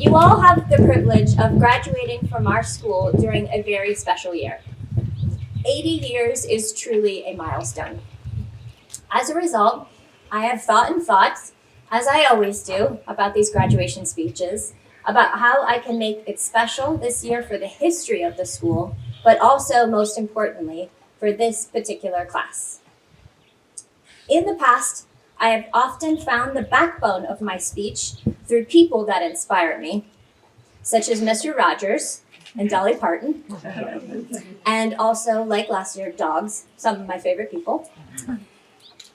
You all have the privilege of graduating from our school during a very special year. 80 years is truly a milestone. As a result, I have thought and thought, as I always do, about these graduation speeches, about how I can make it special this year for the history of the school, but also, most importantly, for this particular class. In the past, I have often found the backbone of my speech through people that inspire me, such as Mr. Rogers and Dolly Parton, and also, like last year, dogs, some of my favorite people.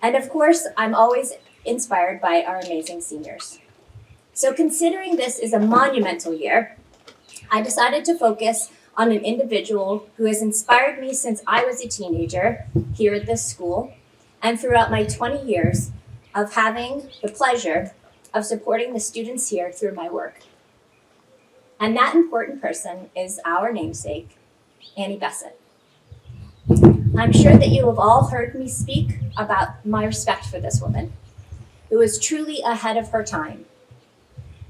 And of course, I'm always inspired by our amazing seniors. So considering this is a monumental year, I decided to focus on an individual who has inspired me since I was a teenager here at this school and throughout my 20 years of having the pleasure of supporting the students here through my work. And that important person is our namesake, Annie Besant. I'm sure that you have all heard me speak about my respect for this woman, who is truly ahead of her time.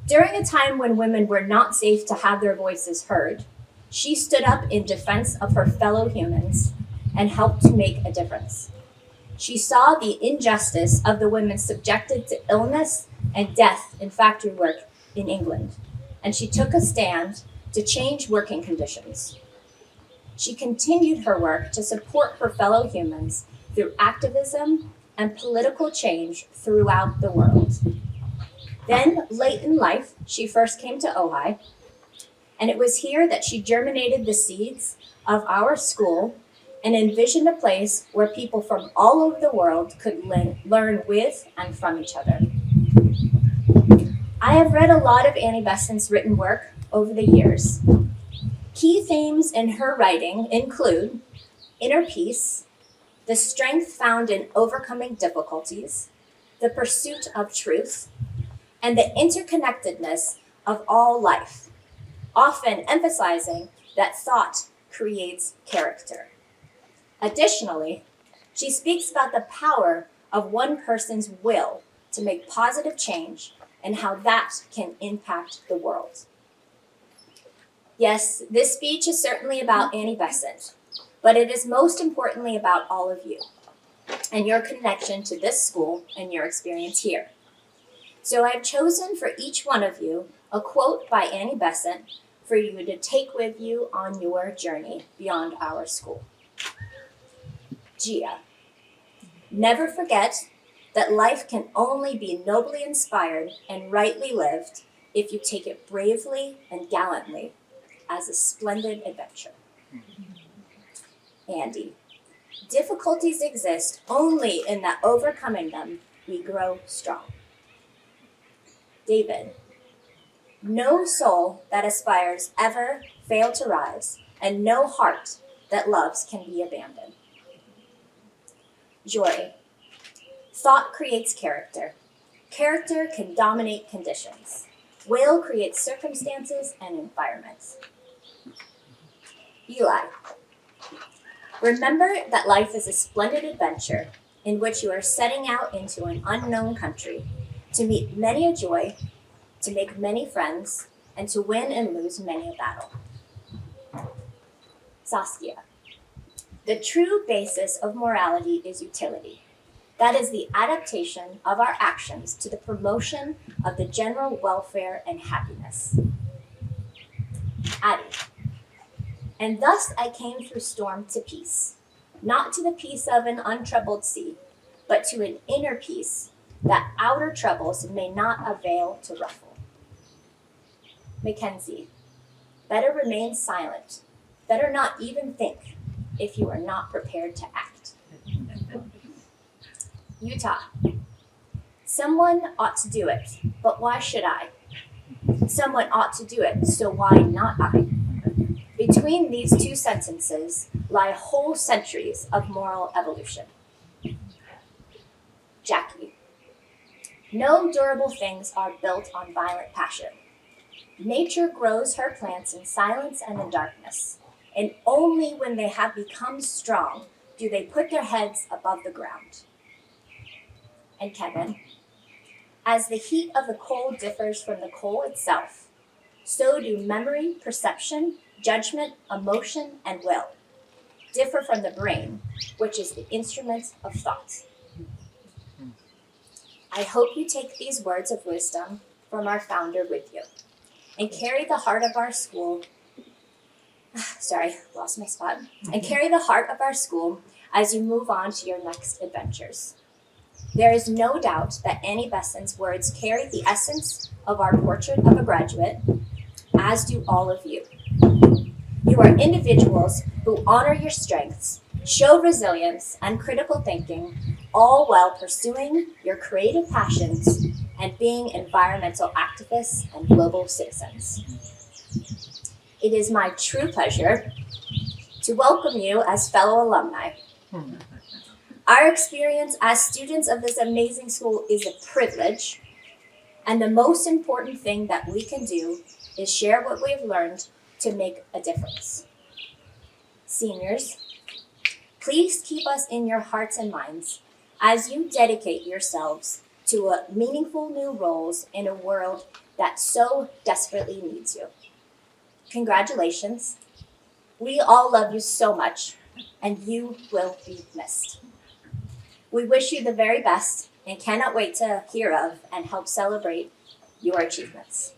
During a time when women were not safe to have their voices heard, she stood up in defense of her fellow humans and helped to make a difference. She saw the injustice of the women subjected to illness and death in factory work in England, and she took a stand to change working conditions. She continued her work to support her fellow humans through activism and political change throughout the world. Then, late in life, she first came to Ojai, and it was here that she germinated the seeds of our school and envisioned a place where people from all over the world could learn with and from each other. I have read a lot of Annie Besant's written work over the years. Key themes in her writing include inner peace, the strength found in overcoming difficulties, the pursuit of truth, and the interconnectedness of all life, often emphasizing that thought creates character. Additionally, she speaks about the power of one person's will to make positive change and how that can impact the world. Yes, this speech is certainly about Annie Besant, but it is most importantly about all of you and your connection to this school and your experience here. So I've chosen for each one of you a quote by Annie Besant for you to take with you on your journey beyond our school. Gia, never forget that life can only be nobly inspired and rightly lived if you take it bravely and gallantly as a splendid adventure. Andy, difficulties exist only in that overcoming them we grow strong. David, no soul that aspires ever fail to rise, and no heart that loves can be abandoned. Joy, thought creates character. Character can dominate conditions. Will creates circumstances and environments. Eli, remember that life is a splendid adventure in which you are setting out into an unknown country to meet many a joy, to make many friends, and to win and lose many a battle. Saskia, the true basis of morality is utility. That is the adaptation of our actions to the promotion of the general welfare and happiness. Addie, and thus I came through storm to peace, not to the peace of an untroubled sea, but to an inner peace that outer troubles may not avail to ruffle. Mackenzie, better remain silent, better not even think if you are not prepared to act. Utah, someone ought to do it, but why should I? Someone ought to do it, so why not I? Between these two sentences lie whole centuries of moral evolution. Jackie, no durable things are built on violent passion. Nature grows her plants in silence and in darkness, and only when they have become strong do they put their heads above the ground. And Kevin, as the heat of the coal differs from the coal itself, so do memory, perception, judgment, emotion, and will differ from the brain, which is the instrument of thought. I hope you take these words of wisdom from our founder with you and carry the heart of our school. Sorry, lost my spot. And carry the heart of our school as you move on to your next adventures. There is no doubt that Annie Besant's words carry the essence of our portrait of a graduate, as do all of you. You are individuals who honor your strengths, show resilience and critical thinking, all while pursuing your creative passions and being environmental activists and global citizens. It is my true pleasure to welcome you as fellow alumni. Our experience as students of this amazing school is a privilege, and the most important thing that we can do is share what we have learned to make a difference. Seniors, please keep us in your hearts and minds as you dedicate yourselves to meaningful new roles in a world that so desperately needs you. Congratulations. We all love you so much, and you will be missed. We wish you the very best and cannot wait to hear of and help celebrate your achievements.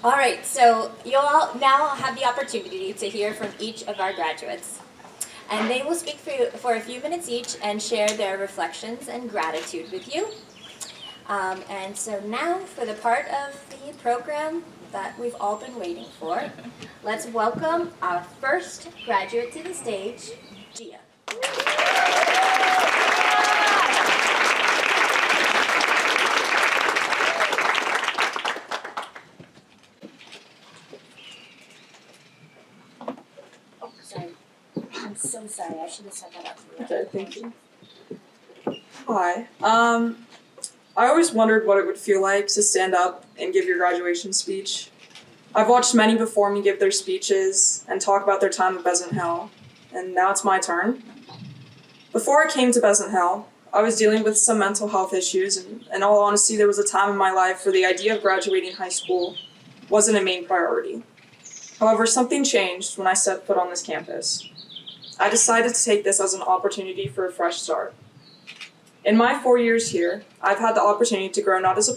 All right, so you all now have the opportunity to hear from each of our graduates. And they will speak for a few minutes each and share their reflections and gratitude with you. And so now for the part of the program that we've all been waiting for, let's welcome our first graduate to the stage, Gia. I'm so sorry, I should have set that up for you. Okay, thank you. Hi. I always wondered what it would feel like to stand up and give your graduation speech. I've watched many before me give their speeches and talk about their time at Besant Hill, and now it's my turn. Before I came to Besant Hill, I was dealing with some mental health issues, and in all honesty, there was a time in my life where the idea of graduating high school wasn't a main priority. However, something changed when I set foot on this campus. I decided to take this as an opportunity for a fresh start. In my 4 years here, I've had the opportunity to grow not just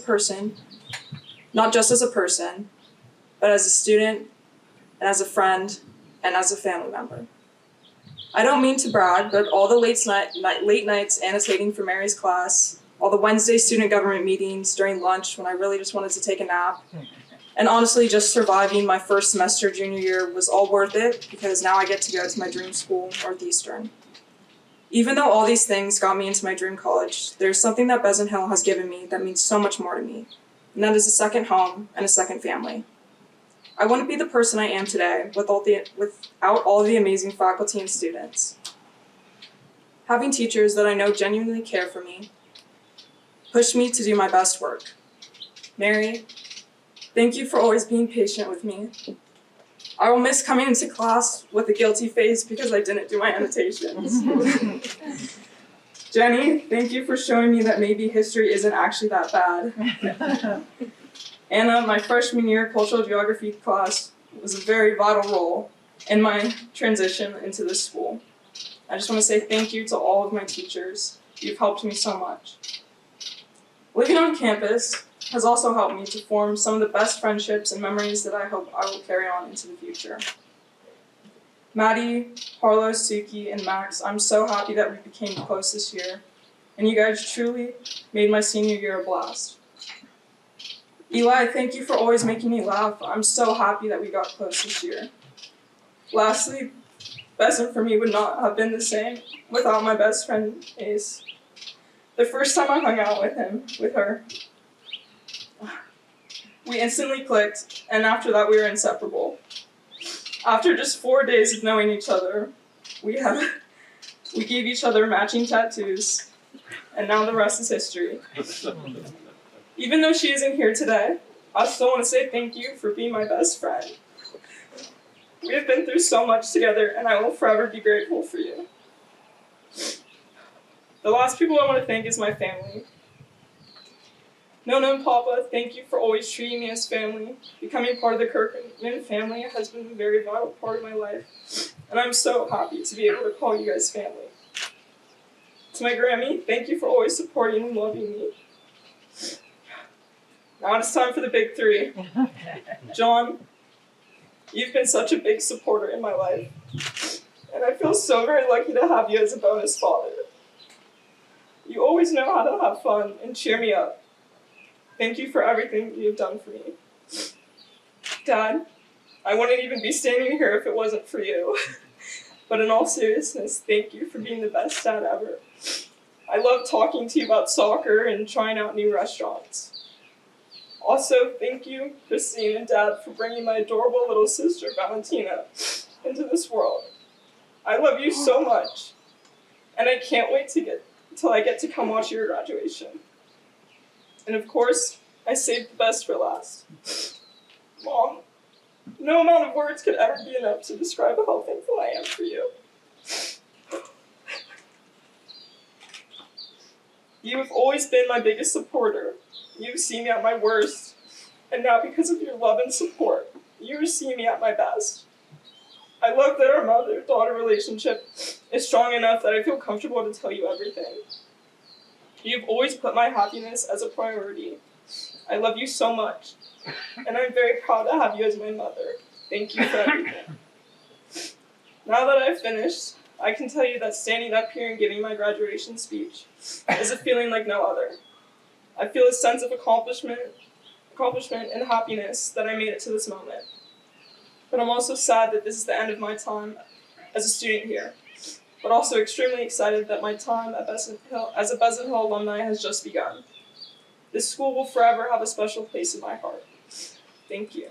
as a person, but as a student, and as a friend, and as a family member. I don't mean to brag, but all the late nights annotating for Mary's class, all the Wednesday student government meetings during lunch when I really just wanted to take a nap, and honestly, just surviving my first semester junior year was all worth it because now I get to go to my dream school, Northeastern. Even though all these things got me into my dream college, there's something that Besant Hill has given me that means so much more to me, and that is a second home and a second family. I wouldn't be the person I am today without all the amazing faculty and students. Having teachers that I know genuinely care for me pushed me to do my best work. Mary, thank you for always being patient with me. I will miss coming into class with a guilty face because I didn't do my annotations. Jenny, thank you for showing me that maybe history isn't actually that bad. Anna, my freshman year cultural geography class was a very vital role in my transition into this school. I just want to say thank you to all of my teachers. You've helped me so much. Living on campus has also helped me to form some of the best friendships and memories that I hope I will carry on into the future. Maddie, Harlow, Suki, and Max, I'm so happy that we became close this year, and you guys truly made my senior year a blast. Eli, thank you for always making me laugh. I'm so happy that we got close this year. Lastly, Besant for me would not have been the same without my best friend, Ace. The first time I hung out with her, we instantly clicked, and after that we were inseparable. After just 4 days of knowing each other, we gave each other matching tattoos, and now the rest is history. Even though she isn't here today, I still want to say thank you for being my best friend. We have been through so much together, and I will forever be grateful for you. The last people I want to thank is my family. Nona and Papa, thank you for always treating me as family. Becoming part of the Kirkman family has been a very vital part of my life, and I'm so happy to be able to call you guys family. To my Grammy, thank you for always supporting and loving me. Now it's time for the big three. John, you've been such a big supporter in my life, and I feel so very lucky to have you as a bonus father. You always know how to have fun and cheer me up. Thank you for everything you've done for me. Dad, I wouldn't even be standing here if it wasn't for you. But in all seriousness, thank you for being the best dad ever. I love talking to you about soccer and trying out new restaurants. Also, thank you, Christine and Dad, for bringing my adorable little sister, Valentina, into this world. I love you so much, and I can't wait till I get to come watch your graduation. And of course, I saved the best for last. Mom, no amount of words could ever be enough to describe how thankful I am for you. You have always been my biggest supporter. You've seen me at my worst, and now because of your love and support, you see me at my best. I love that our mother-daughter relationship is strong enough that I feel comfortable to tell you everything. You've always put my happiness as a priority. I love you so much, and I'm very proud to have you as my mother. Thank you for everything. Now that I've finished, I can tell you that standing up here and giving my graduation speech is a feeling like no other. I feel a sense of accomplishment and happiness that I made it to this moment. But I'm also sad that this is the end of my time as a student here, but also extremely excited that my time at Besant Hill, as a Besant Hill alumni has just begun. This school will forever have a special place in my heart. Thank you.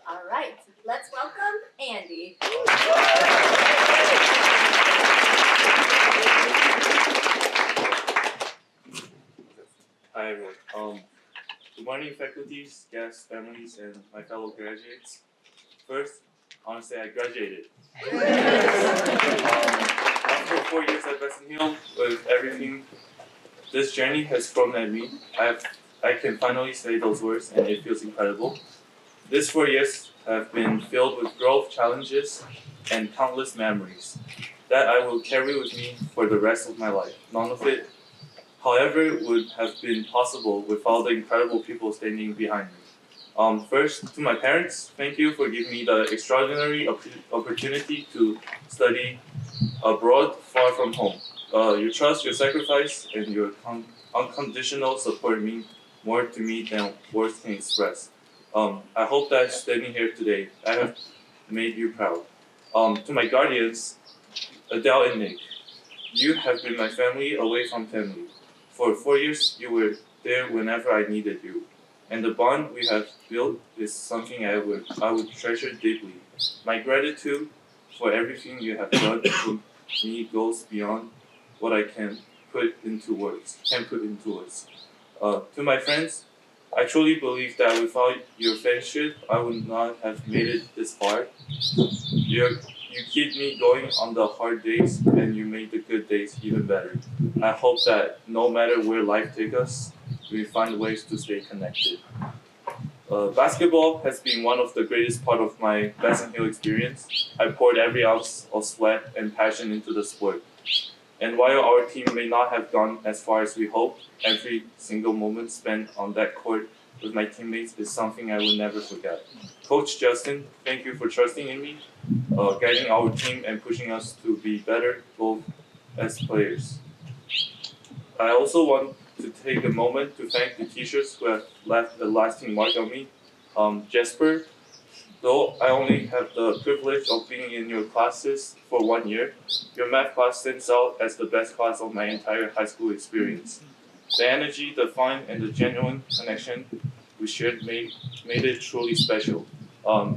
All right, let's welcome Andy. Hi everyone. Good morning faculties, guests, families, and my fellow graduates. First, I want to say I graduated. After 4 years at Besant Hill, with everything this journey has thrown at me, I can finally say those words, and it feels incredible. These 4 years have been filled with growth, challenges, and countless memories that I will carry with me for the rest of my life. None of it, however, would have been possible without the incredible people standing behind me. First, to my parents, thank you for giving me the extraordinary opportunity to study abroad far from home. Your trust, your sacrifice, and your unconditional support mean more to me than words can express. I hope that standing here today, I have made you proud. To my guardians, Adele and Nick, you have been my family away from family. For 4 years, you were there whenever I needed you. And the bond we have built is something I would treasure deeply. My gratitude for everything you have done for me goes beyond what I can put into words. To my friends, I truly believe that without your friendship, I would not have made it this far. You keep me going on the hard days, and you make the good days even better. I hope that no matter where life takes us, we find ways to stay connected. Basketball has been one of the greatest part of my Besant Hill experience. I poured every ounce of sweat and passion into the sport. And while our team may not have gone as far as we hoped, every single moment spent on that court with my teammates is something I will never forget. Coach Justin, thank you for trusting in me, guiding our team and pushing us to be better both as players. I also want to take a moment to thank the teachers who have left a lasting mark on me. Jesper, though I only have the privilege of being in your classes for 1 year, your math class stands out as the best class of my entire high school experience. The energy, the fun, and the genuine connection we shared made it truly special.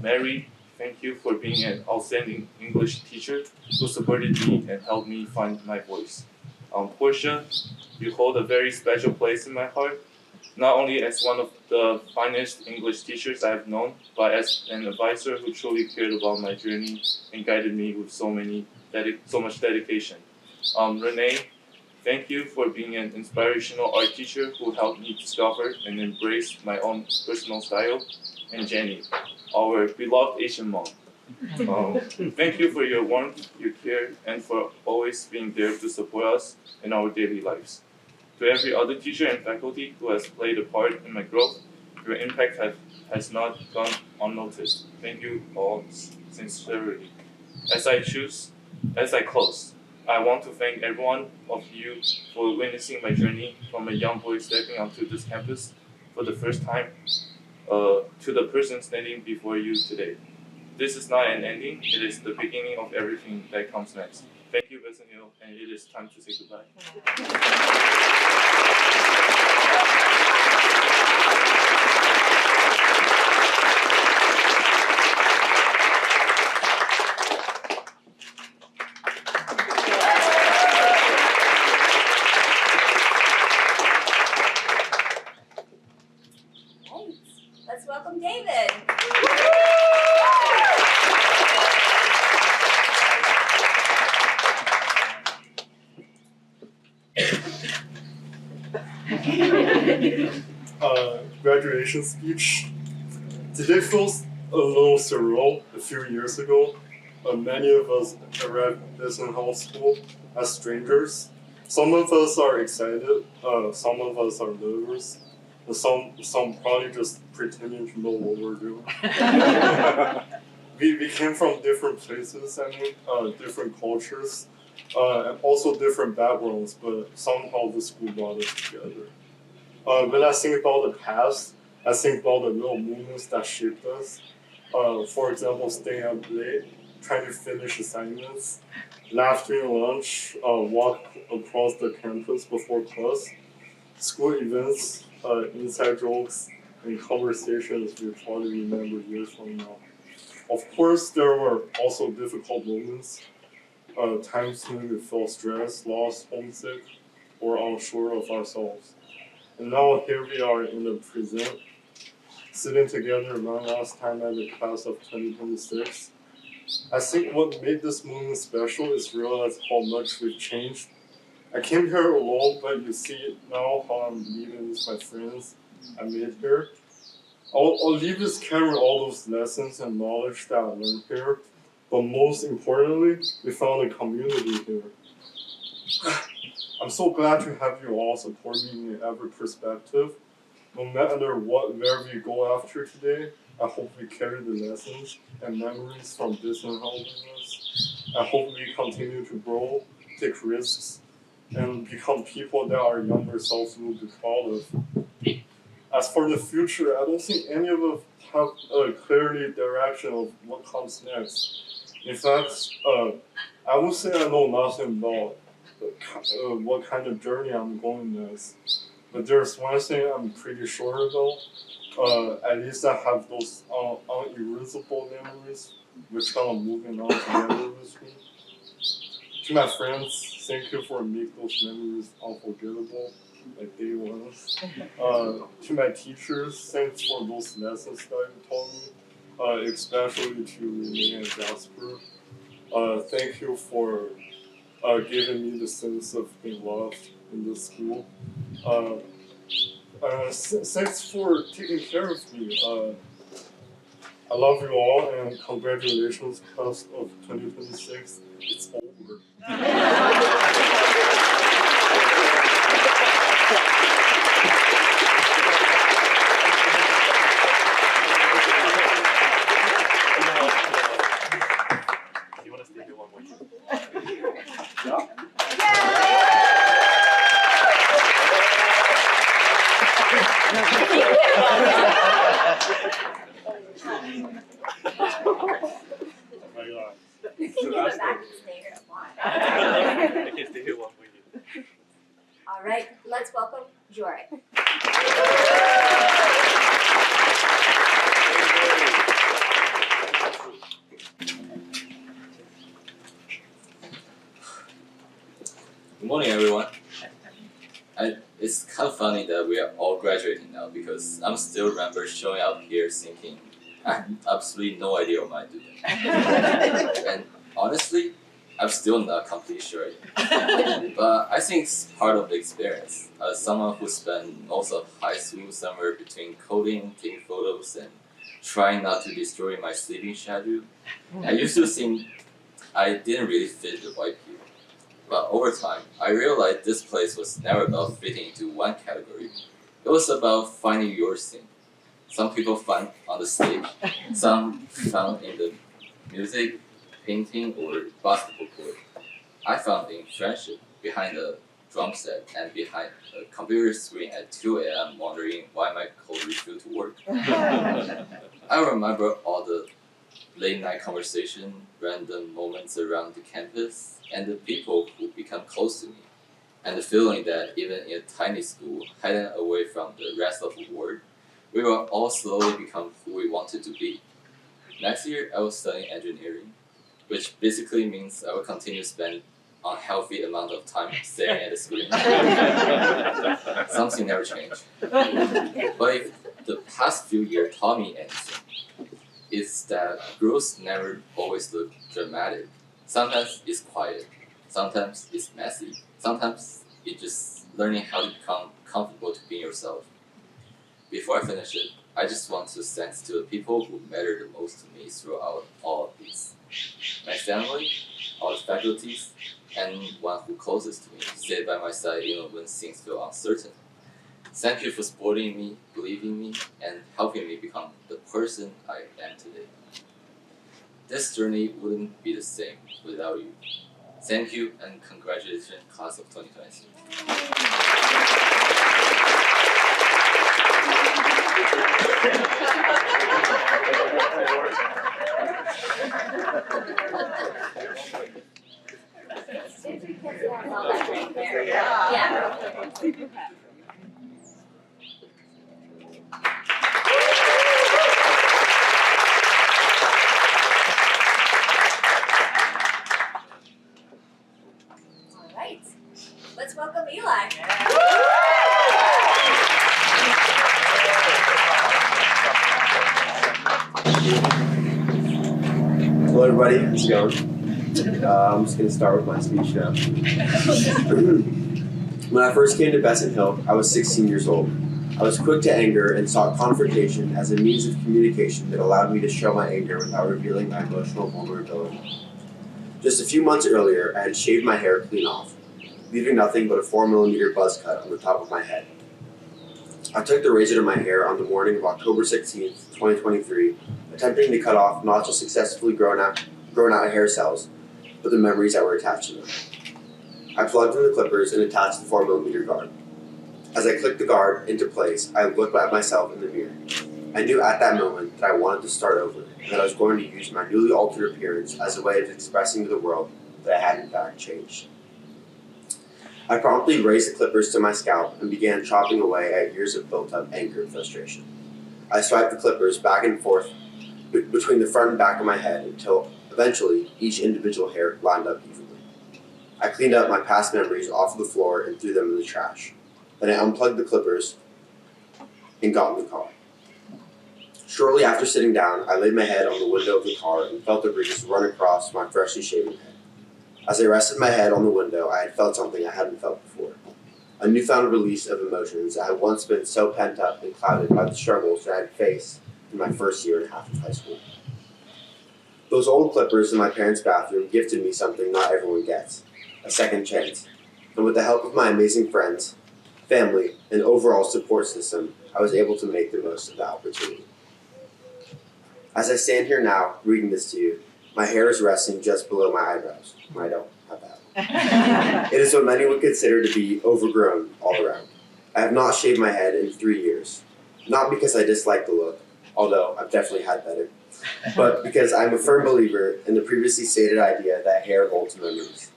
Mary, thank you for being an outstanding English teacher who supported me and helped me find my voice. Portia, you hold a very special place in my heart, not only as one of the finest English teachers I have known, but as an advisor who truly cared about my journey and guided me with so much dedication. Renee, thank you for being an inspirational art teacher who helped me discover and embrace my own personal style. And Jenny, our beloved Asian mom. Thank you for your warmth, your care, and for always being there to support us in our daily lives. To every other teacher and faculty who has played a part in my growth, your impact has not gone unnoticed. Thank you all sincerely. As I close, I want to thank every one of you for witnessing my journey from a young boy stepping onto this campus for the first time to the person standing before you today. This is not an ending, it is the beginning of everything that comes next. Thank you, Besant, and it is time to say goodbye. Right. Let's welcome David. Graduation speech. Today feels a little surreal. A few years ago, many of us arrived at Besant High School as strangers. Some of us are excited, some of us are nervous, and some probably just pretending to know what we're doing. we came from different places, different cultures, and also different backgrounds, but somehow the school brought us together. When I think about the past, I think about the little moments that shaped us. For example, staying up late, trying to finish assignments, laugh during lunch, walk across the campus before class, school events, inside jokes, and conversations we probably remember years from now. Of course, there were also difficult moments, times when we felt stressed, lost, homesick, or unsure of ourselves. And now here we are in the present, sitting together one last time at the class of 2026. I think what made this moment special is realize how much we've changed. I came here alone, but you see now how I'm leaving with my friends I made here. I'll leave this carrying all those lessons and knowledge that I learned here, but most importantly, we found a community here. I'm so glad to have you all support me in every perspective. No matter where we go after today, I hope we carry the lessons and memories from this and how with us. I hope we continue to grow, take risks, and become people that our younger selves will be proud of. As for the future, I don't think any of us have a clear direction of what comes next. In fact, I would say I know nothing about what kind of journey I'm going next. But there's one thing I'm pretty sure about. At least I have those unerasable memories which kind of moving on together with me. To my friends, thank you for making those memories unforgettable, like day ones. To my teachers, thanks for those lessons that you taught me, especially to Renee and Jasper. Thank you for giving me the sense of being loved in this school. Thanks for taking care of me. I love you all and congratulations, class of 2026. It's over. My God. You can give it back and stay here if you want. I can stay here one week. All right, let's welcome Jory. Good morning, everyone. It's kind of funny that we are all graduating now because I'm still remember showing up here thinking I have absolutely no idea what I do. And honestly, I'm still not completely sure yet. But I think it's part of the experience. As someone who spent most of high school somewhere between coding, taking photos, and trying not to destroy my sleeping schedule, I used to think I didn't really fit the white people. But over time, I realized this place was never about fitting into one category. It was about finding your thing. Some people find on the stage, some found in the music, painting, or basketball court. I found in friendship, behind a drum set and behind a computer screen at 2 a.m. wondering why my code refused to work. I remember all the late night conversation, random moments around the campus, and the people who become close to me, and the feeling that even in a tiny school, hidden away from the rest of the world, we will all slowly become who we wanted to be. Next year, I will study engineering, which basically means I will continue to spend unhealthy amount of time staring at the screen. Something never changed. But if the past few years taught me anything, it's that growth never always looks dramatic. Sometimes it's quiet, sometimes it's messy, sometimes it's just learning how to become comfortable to being yourself. Before I finish it, I just want to thank to the people who matter the most to me throughout all of this. My family, all the faculties, and one who closest to me, stayed by my side even when things feel uncertain. Thank you for supporting me, believing me, and helping me become the person I am today. This journey wouldn't be the same without you. Thank you and congratulations, class of 2023. Yeah. All right, let's welcome Eli. Hello everybody, how's it going? I'm just going to start with my speech now. When I first came to Besant Hill, I was 16 years old. I was quick to anger and sought confrontation as a means of communication that allowed me to show my anger without revealing my emotional vulnerability. Just a few months earlier, I had shaved my hair clean off, leaving nothing but a 4mm buzz cut on the top of my head. I took the razor to my hair on the morning of October 16th, 2023, attempting to cut off not just successfully grown out hair cells, but the memories that were attached to them. I plugged in the clippers and attached the 4mm guard. As I clicked the guard into place, I looked at myself in the mirror. I knew at that moment that I wanted to start over, and that I was going to use my newly altered appearance as a way of expressing to the world that I had in fact changed. I promptly raised the clippers to my scalp and began chopping away at years of built-up anger and frustration. I swiped the clippers back and forth between the front and back of my head until eventually each individual hair lined up evenly. I cleaned up my past memories off of the floor and threw them in the trash. Then I unplugged the clippers and got in the car. Shortly after sitting down, I laid my head on the window of the car and felt the breeze run across my freshly shaven head. As I rested my head on the window, I had felt something I hadn't felt before. A newfound release of emotions that had once been so pent up and clouded by the struggles that I had faced in my first year and a half of high school. Those old clippers in my parents' bathroom gifted me something not everyone gets, a second chance. And with the help of my amazing friends, family, and overall support system, I was able to make the most of the opportunity. As I stand here now, reading this to you, my hair is resting just below my eyebrows. I don't have that. It is what many would consider to be overgrown all around. I have not shaved my head in 3 years. Not because I dislike the look, although I've definitely had better, but because I'm a firm believer in the previously stated idea that hair holds memories.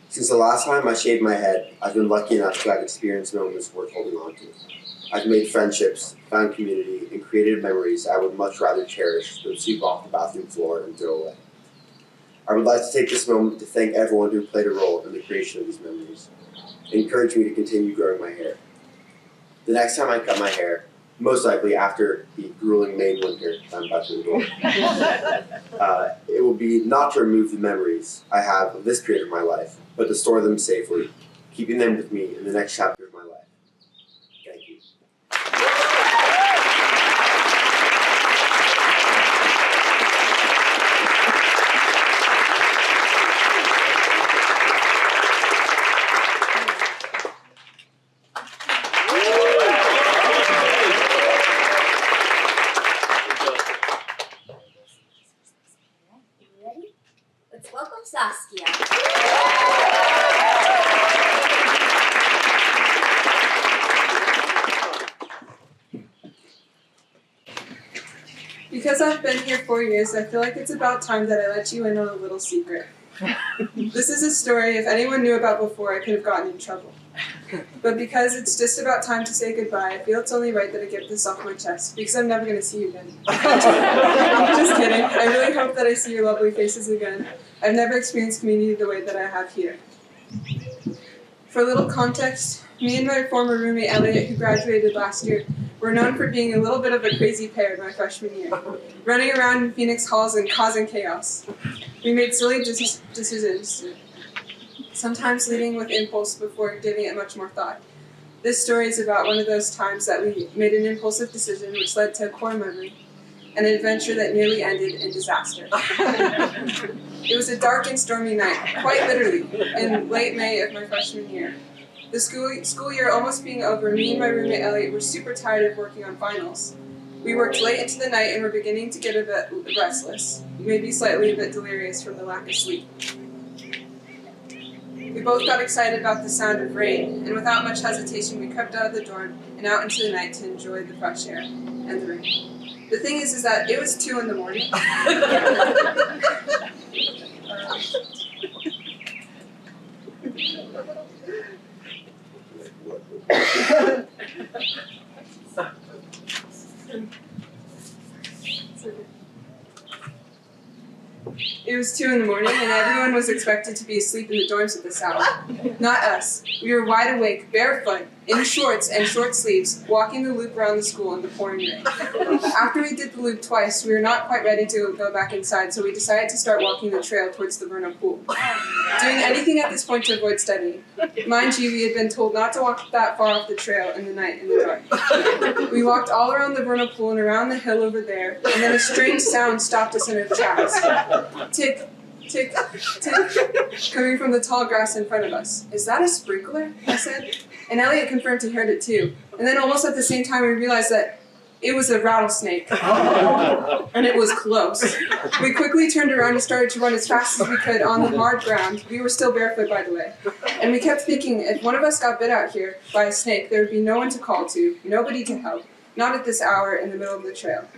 Since the last time I shaved my head, I've been lucky enough to have experienced moments worth holding on to. I've made friendships, found community, and created memories I would much rather cherish than sweep off the bathroom floor and throw away. I would like to take this moment to thank everyone who played a role in the creation of these memories and encourage me to continue growing my hair. The next time I cut my hair, most likely after the grueling Maine winter that I'm about to endure, it will be not to remove the memories I have of this period of my life, but to store them safely, keeping them with me in the next chapter of my life. Thank you. You ready? Let's welcome Saskia. Because I've been here 4 years, I feel like it's about time that I let you in on a little secret. This is a story if anyone knew about before, I could have gotten in trouble. But because it's just about time to say goodbye, I feel it's only right that I get this off my chest, because I'm never going to see you again. Just kidding. I really hope that I see your lovely faces again. I've never experienced community the way that I have here. For a little context, me and my former roommate Elliot, who graduated last year, were known for being a little bit of a crazy pair in my freshman year, running around in Phoenix halls and causing chaos. We made silly decisions, sometimes leading with impulse before giving it much more thought. This story is about one of those times that we made an impulsive decision which led to a core memory, an adventure that nearly ended in disaster. It was a dark and stormy night, quite literally, in late May of my freshman year. The school year almost being over, me and my roommate Elliot were super tired of working on finals. We worked late into the night and were beginning to get a bit restless, maybe slightly a bit delirious from the lack of sleep. We both got excited about the sound of rain, and without much hesitation we crept out of the dorm and out into the night to enjoy the fresh air and the rain. The thing is that it was 2 in the morning. It was 2 in the morning, and everyone was expected to be asleep in the dorms at this hour. Not us. We were wide awake, barefoot, in shorts and short sleeves, walking the loop around the school in the pouring rain. After we did the loop twice, we were not quite ready to go back inside, so we decided to start walking the trail towards the vernal pool, doing anything at this point to avoid studying. Mind you, we had been told not to walk that far off the trail in the night in the dark. We walked all around the vernal pool and around the hill over there, and then a strange sound stopped us in our tracks. Tick, tick, tick, coming from the tall grass in front of us. "Is that a sprinkler?" I said. And Elliot confirmed he heard it too. And then almost at the same time we realized that it was a rattlesnake. And it was close. We quickly turned around and started to run as fast as we could on the hard ground. We were still barefoot, by the way. And we kept thinking, if one of us got bit out here by a snake, there would be no one to call to, nobody to help, not at this hour in the middle of the trail.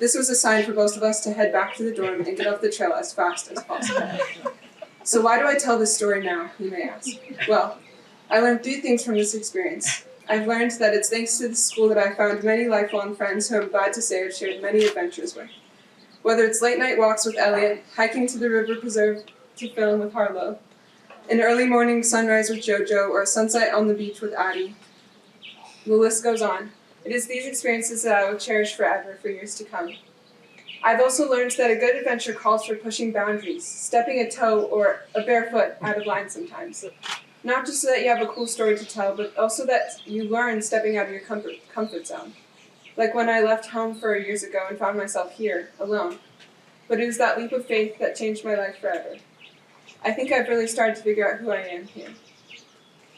This was a sign for both of us to head back to the dorm and get off the trail as fast as possible. So why do I tell this story now, you may ask? Well, I learned 3 things from this experience. I've learned that it's thanks to the school that I found many lifelong friends who I'm glad to say I've shared many adventures with. Whether it's late night walks with Elliot, hiking to the river preserve to film with Harlow, an early morning sunrise with JoJo, or a sunset on the beach with Addie. The list goes on. It is these experiences that I will cherish forever for years to come. I've also learned that a good adventure calls for pushing boundaries, stepping a toe or a bare foot out of line sometimes. Not just so that you have a cool story to tell, but also that you learn stepping out of your comfort zone. Like when I left home 4 years ago and found myself here, alone. But it was that leap of faith that changed my life forever. I think I've really started to figure out who I am here.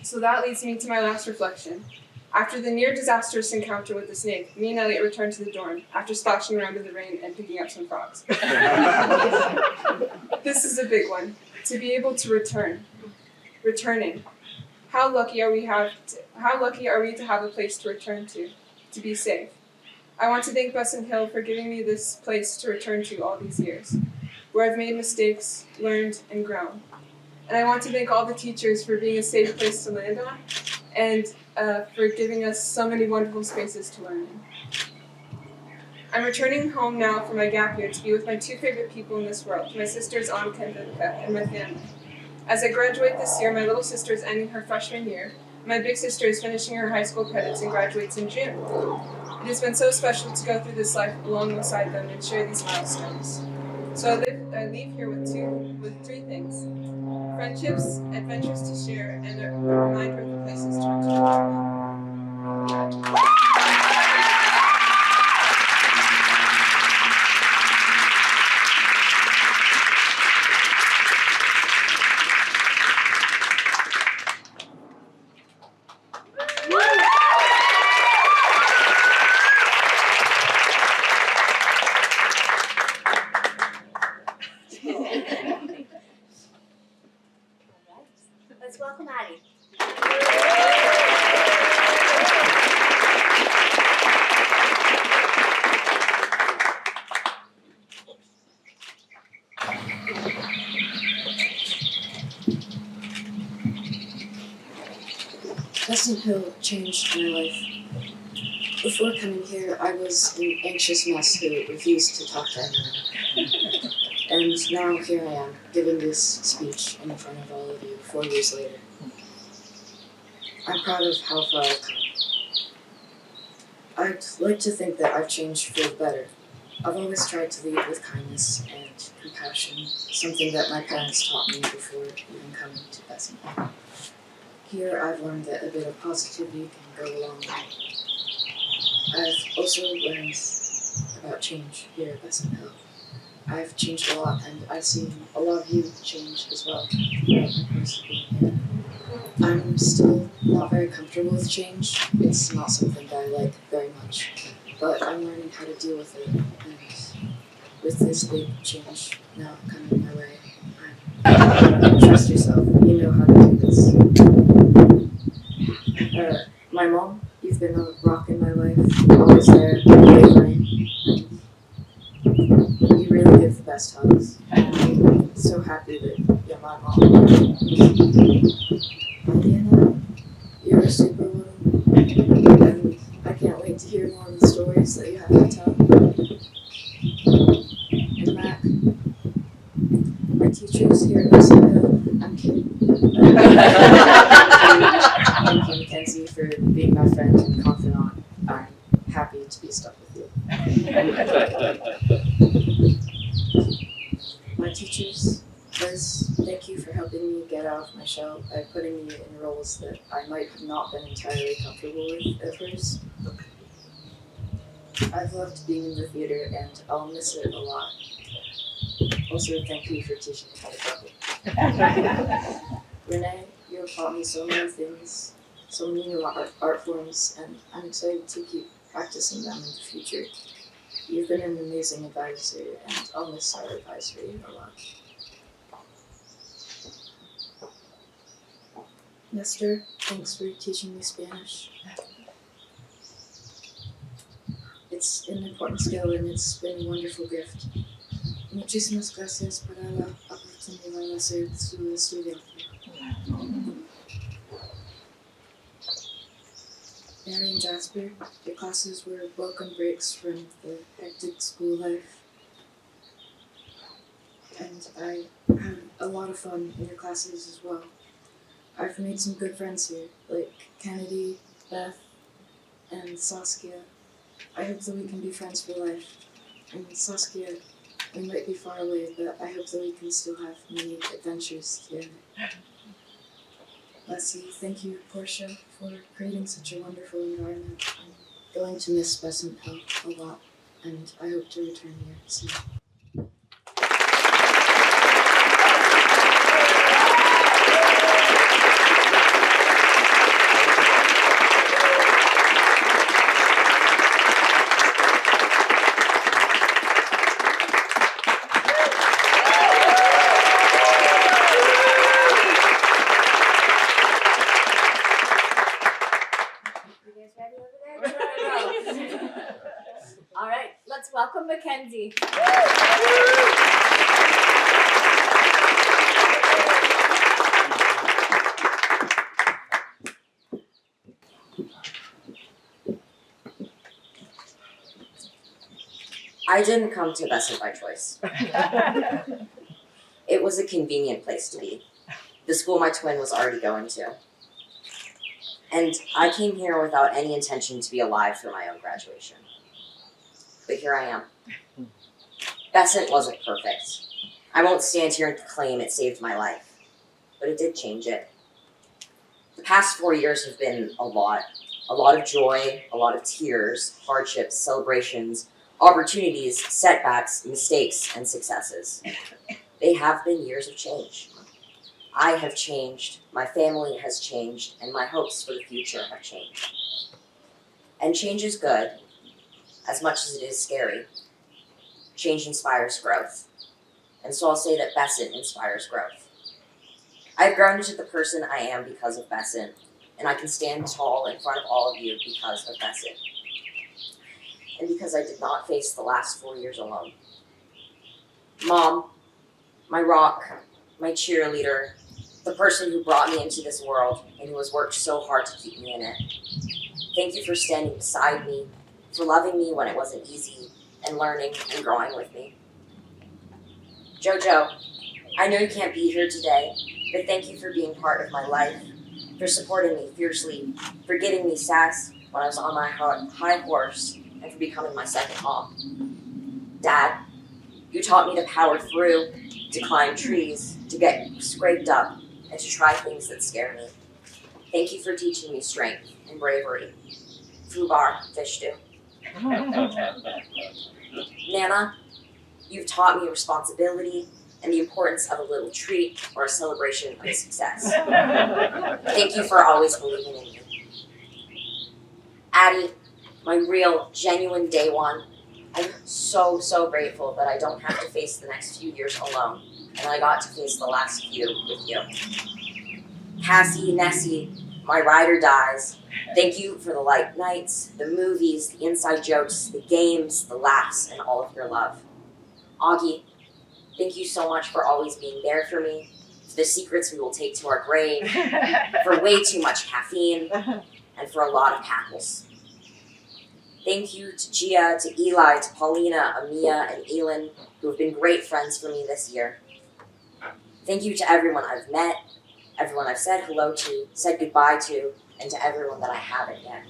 So that leads me to my last reflection. After the near disastrous encounter with the snake, me and Elliot returned to the dorm after splashing around in the rain and picking up some frogs. This is a big one. To be able to return. Returning. How lucky are we to have a place to return to be safe. I want to thank Besant Hill for giving me this place to return to all these years, where I've made mistakes, learned, and grown. And I want to thank all the teachers for being a safe place to land on, and for giving us so many wonderful spaces to learn in. I'm returning home now for my gap year to be with my two favorite people in this world, my sisters Anka and Vivica, and my family. As I graduate this year, my little sister is ending her freshman year. My big sister is finishing her high school credits and graduates in June. It has been so special to go through this life alongside them and share these milestones. So I leave here with three things: friendships, adventures to share, and a reminder of the places to return. Let's welcome Addie. Besant Hill changed my life. Before coming here, I was an anxious mess who refused to talk to anyone. And now here I am, giving this speech in front of all of you 4 years later. I'm proud of how far I've come. I'd like to think that I've changed for the better. I've always tried to lead with kindness and compassion, something that my parents taught me before even coming to Besant Hill. Here I've learned that a bit of positivity can go a long way. I've also learned about change here at Besant Hill. I've changed a lot, and I've seen a lot of you change as well throughout the course of being here. I'm still not very comfortable with change. It's not something that I like very much, but I'm learning how to deal with it, and with this big change now coming my way, trust yourself. You know how to do this. My mom, you've been a rock in my life, always there, wavering. You really give the best hugs. I'm so happy that you're my mom. Diana, you're a superwoman, and I can't wait to hear more of the stories that you have to tell. And Mac, my teachers here at Besant Hill, I'm kidding. Thank you, Mackenzie, for being my friend and confidant. I'm happy to be stuck with you. My teachers, Liz, thank you for helping me get out of my shell by putting me in roles that I might have not been entirely comfortable with at first. I've loved being in the theater and I'll miss it a lot. Also, thank you for teaching me how to couple. Renee, you have taught me so many things, so many new art forms, and I'm excited to keep practicing them in the future. You've been an amazing advisor, and I'll miss our advisory a lot. Nestor, thanks for teaching me Spanish. It's an important skill, and it's been a wonderful gift. Muchísimas gracias por la oportunidad de ser su estudiante. Mary and Jasper, your classes were welcome breaks from the hectic school life. And I had a lot of fun in your classes as well. I've made some good friends here, like Kennedy, Beth, and Saskia. I hope that we can be friends for life. And Saskia, we might be far away, but I hope that we can still have many adventures together. Lastly, thank you, Portia, for creating such a wonderful environment. I'm going to miss Besant Hill a lot, and I hope to return here soon. You guys ready over there? All right, let's welcome Mackenzie. I didn't come to Besant by choice. It was a convenient place to be. The school my twin was already going to. And I came here without any intention to be alive for my own graduation. But here I am. Besant wasn't perfect. I won't stand here and claim it saved my life, but it did change it. The past 4 years have been a lot of joy, a lot of tears, hardships, celebrations, opportunities, setbacks, mistakes, and successes. They have been years of change. I have changed, my family has changed, and my hopes for the future have changed. And change is good, as much as it is scary. Change inspires growth. And so I'll say that Besant inspires growth. I've grown into the person I am because of Besant, and I can stand tall in front of all of you because of Besant. And because I did not face the last 4 years alone. Mom, my rock, my cheerleader, the person who brought me into this world and who has worked so hard to keep me in it. Thank you for standing beside me, for loving me when it wasn't easy, and learning and growing with me. Jojo, I know you can't be here today, but thank you for being part of my life, for supporting me fiercely, for getting me sass when I was on my high horse, and for becoming my second mom. Dad, you taught me to power through, to climb trees, to get scraped up, and to try things that scare me. Thank you for teaching me strength and bravery. Fubar, fish stew. Nana, you've taught me responsibility and the importance of a little treat or a celebration of success. Thank you for always believing in me. Addie, my real, genuine day one, I'm so grateful that I don't have to face the next few years alone, and I got to face the last few with you. Cassie, Nessie, my ride or dies, thank you for the light nights, the movies, the inside jokes, the games, the laughs, and all of your love. Augie, thank you so much for always being there for me, for the secrets we will take to our grave, for way too much caffeine, and for a lot of cackles. Thank you to Gia, to Eli, to Paulina, Amia, and Elin, who have been great friends for me this year. Thank you to everyone I've met, everyone I've said hello to, said goodbye to, and to everyone that I haven't yet.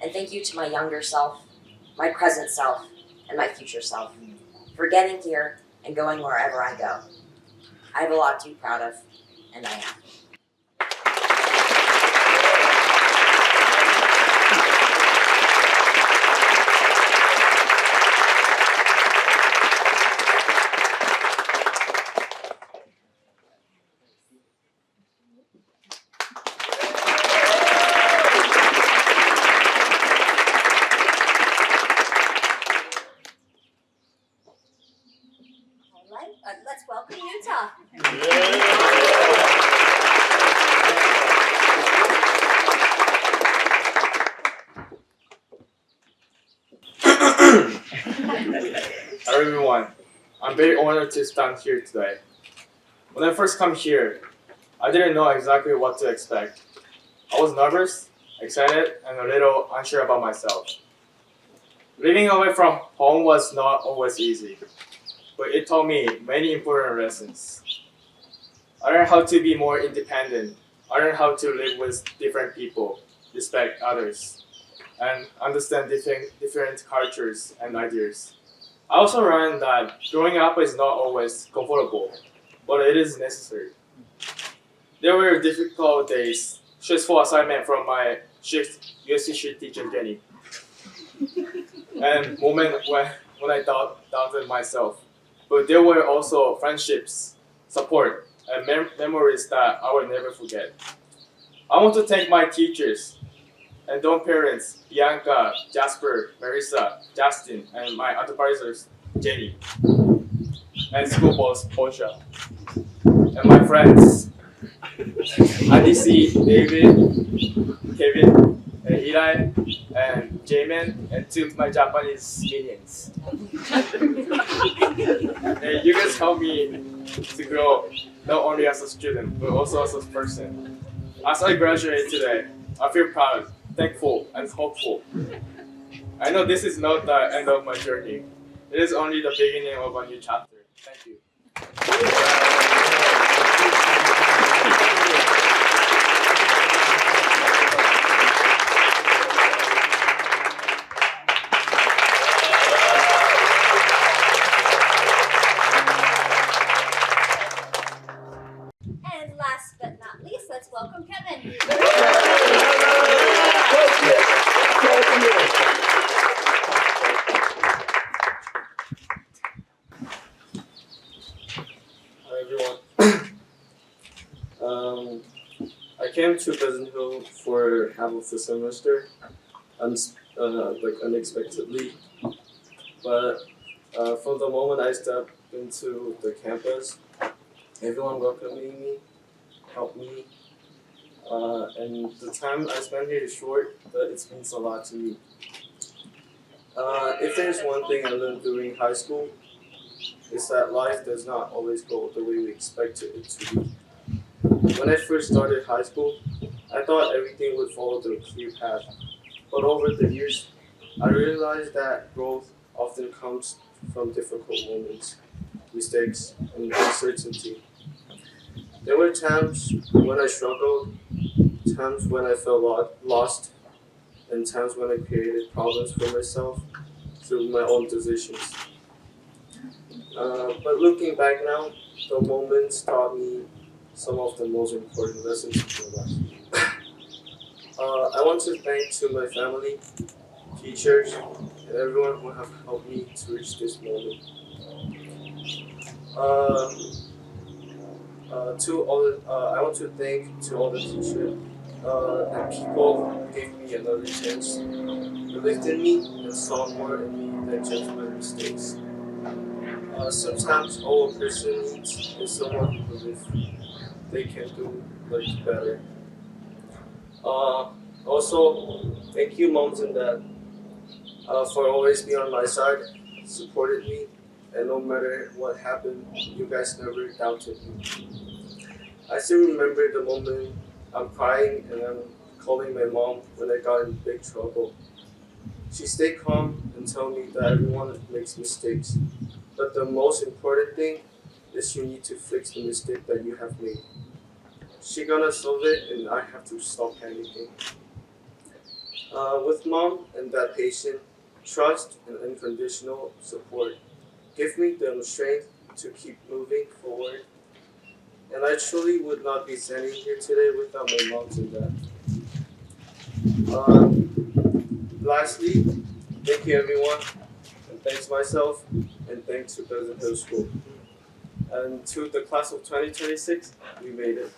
And thank you to my younger self, my present self, and my future self, for getting here and going wherever I go. I have a lot to be proud of, and I am. Let's welcome Utah. Hello everyone, I'm very honored to stand here today. When I first come here, I didn't know exactly what to expect. I was nervous, excited, and a little unsure about myself. Living away from home was not always easy, but it taught me many important lessons. I learned how to be more independent. I learned how to live with different people, respect others, and understand different cultures and ideas. I also learned that growing up is not always comfortable, but it is necessary. There were difficult days, stressful assignment from my strict USC teacher Jenny, and moments when I doubted myself. But there were also friendships, support, and memories that I will never forget. I want to thank my teachers and dorm parents, Bianca, Jasper, Marissa, Justin, and my advisors, Jenny, and school boss, Portia, and my friends, IDC, David, Kevin, and Eli, and J-Man, and to my Japanese minions. And you guys helped me to grow not only as a student, but also as a person. As I graduate today, I feel proud, thankful, and hopeful. I know this is not the end of my journey. It is only the beginning of a new chapter. Thank you. And last but not least, let's welcome Kevin. Hi everyone. I came to Besant Hill for half of the semester, unexpectedly. But from the moment I stepped into the campus, everyone welcoming me, helped me, and the time I spent here is short, but it means a lot to me. If there's one thing I learned during high school, it's that life does not always go the way we expected it to be. When I first started high school, I thought everything would follow the clear path. But over the years, I realized that growth often comes from difficult moments, mistakes, and uncertainty. There were times when I struggled, times when I felt lost, and times when I created problems for myself through my own decisions. But looking back now, the moments taught me some of the most important lessons of my life. I want to thank to my family, teachers, and everyone who have helped me to reach this moment. I want to thank to all the teachers and people who gave me another chance, believed in me, and saw more in me than just my mistakes. Sometimes all a person needs is someone who believes they can do better. Also, thank you, moms and dad, for always being on my side, supported me, and no matter what happened, you guys never doubted me. I still remember the moment I'm crying and I'm calling my mom when I got in big trouble. She stayed calm and told me that everyone makes mistakes, but the most important thing is you need to fix the mistake that you have made. She gonna solve it and I have to stop panicking. With mom and that patient, trust and unconditional support give me the strength to keep moving forward. And I truly would not be standing here today without my moms and dad. Lastly, thank you everyone, and thanks myself, and thanks to Besant Hill School. And to the class of 2026, we made it.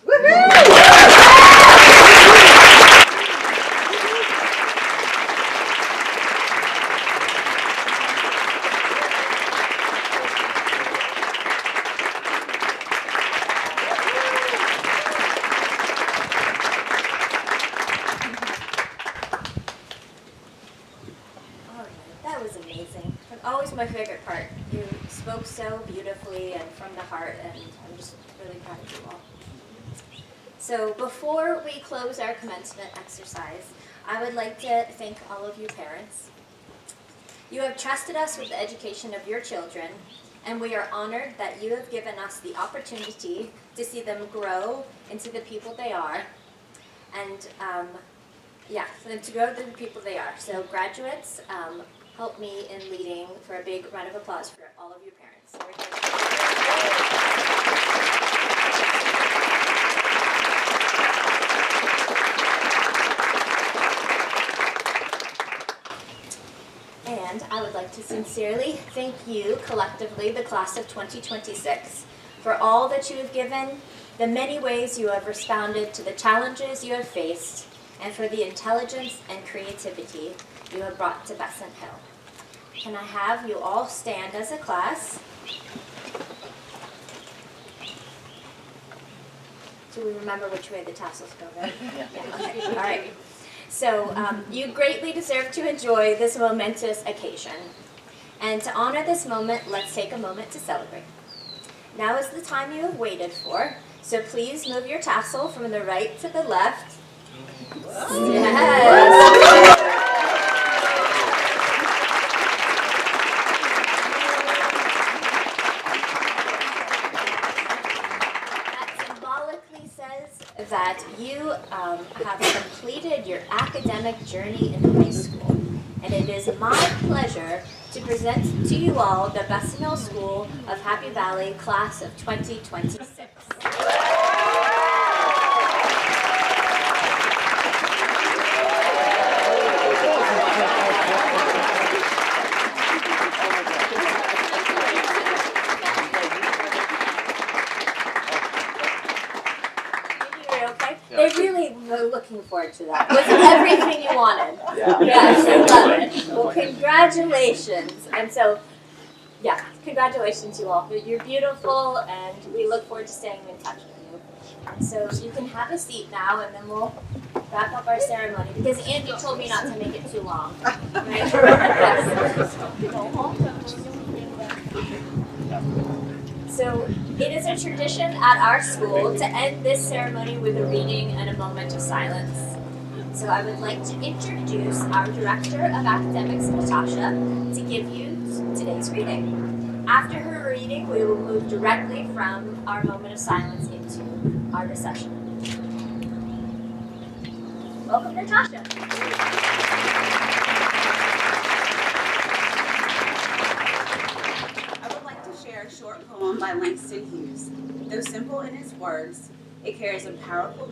Alright, that was amazing. And always my favorite part. You spoke so beautifully and from the heart, and I'm just really proud of you all. So before we close our commencement exercise, I would like to thank all of you parents. You have trusted us with the education of your children, and we are honored that you have given us the opportunity to see them grow into the people they are, and to grow to the people they are. So graduates, help me in leading for a big round of applause for all of your parents. And I would like to sincerely thank you collectively, the class of 2026, for all that you have given, the many ways you have responded to the challenges you have faced, and for the intelligence and creativity you have brought to Besant Hill. Can I have you all stand as a class? Do we remember which way the tassels go, right? Yeah. Okay. All right. So you greatly deserve to enjoy this momentous occasion. And to honor this moment, let's take a moment to celebrate. Now is the time you have waited for, so please move your tassel from the right to the left. Yes. That symbolically says that you have completed your academic journey in high school. And it is my pleasure to present to you all the Besant Hill School of Happy Valley class of 2026. Okay? They really were looking forward to that. Was it everything you wanted? Yeah. Yes, I love it. Well, congratulations. And so, yeah, congratulations you all. You're beautiful, and we look forward to staying in touch with you. And so you can have a seat now, and then we'll wrap up our ceremony, because Andy told me not to make it too long. Right? Yes. So it is a tradition at our school to end this ceremony with a reading and a moment of silence. So I would like to introduce our Director of Academics, Natasha, to give you today's reading. After her reading, we will move directly from our moment of silence into our recession. Welcome, Natasha. I would like to share a short poem by Langston Hughes. Though simple in its words, it carries a powerful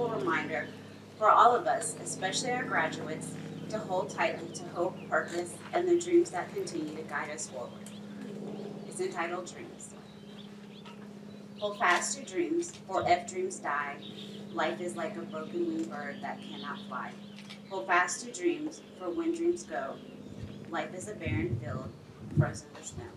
reminder for all of us, especially our graduates, to hold tightly to hope, purpose, and the dreams that continue to guide us forward. It's entitled Dreams. Hold fast to dreams, for if dreams die, life is like a broken-winged bird that cannot fly. Hold fast to dreams, for when dreams go, life is a barren field, frozen with snow.